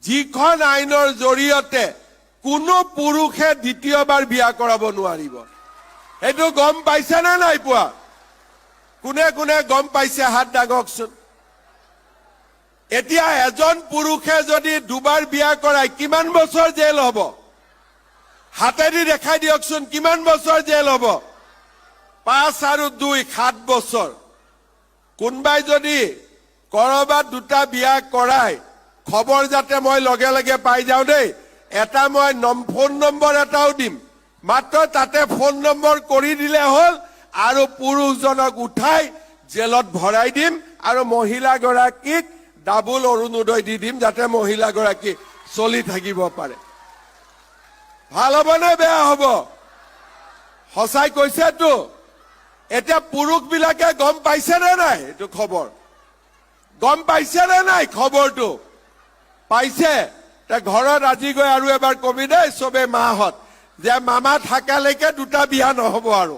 যিখন আইনৰ জৰিয়তে কোনো পুৰুষে দ্বিতীয়বাৰ বিয়া কৰাব নোৱাৰিব। এইটো গম পাইছে নে নাই পোৱা? কোনে কোনে গম পাইছে হাত দাঙকচোন। এতিয়া এজন পুৰুষে যদি দুবাৰ বিয়া কৰায় কিমান বছৰ জেল হ'ব? হাতেদি দেখাই দিয়কচোন কিমান বছৰ জেল হ'ব? 5 আৰু 2 7 বছৰ। কোনবাই যদি কৰবাত দুটা বিয়া কৰায় খবৰ যাতে মই লগে লগে পাই যাওঁ দেই। এটা মই ফোন নম্বৰ এটাও দিম, মাত্ৰ তাতে ফোন নম্বৰ কৰি দিলে হ'ল আৰু পুৰুষজনক উঠাই জেলত ভৰাই দিম আৰু মহিলাগৰাকীক ডাবল অৰুণোদয় দি দিম যাতে মহিলাগৰাকী চলি থাকিব পাৰে। ভাল হ'ব নে বেয়া হ'ব? সঁচাই কৈছেতো। এতিয়া পুৰুষবিলাকে গম পাইছে নে নাই এইটো খবৰ? গম পাইছে নে নাই খবৰটো? পাইছে? ঘৰত আজি গৈ আৰু এবাৰ কবি দেই চবে মাহঁত যে মামা থাকালৈকে দুটা বিয়া নহ'ব আৰু।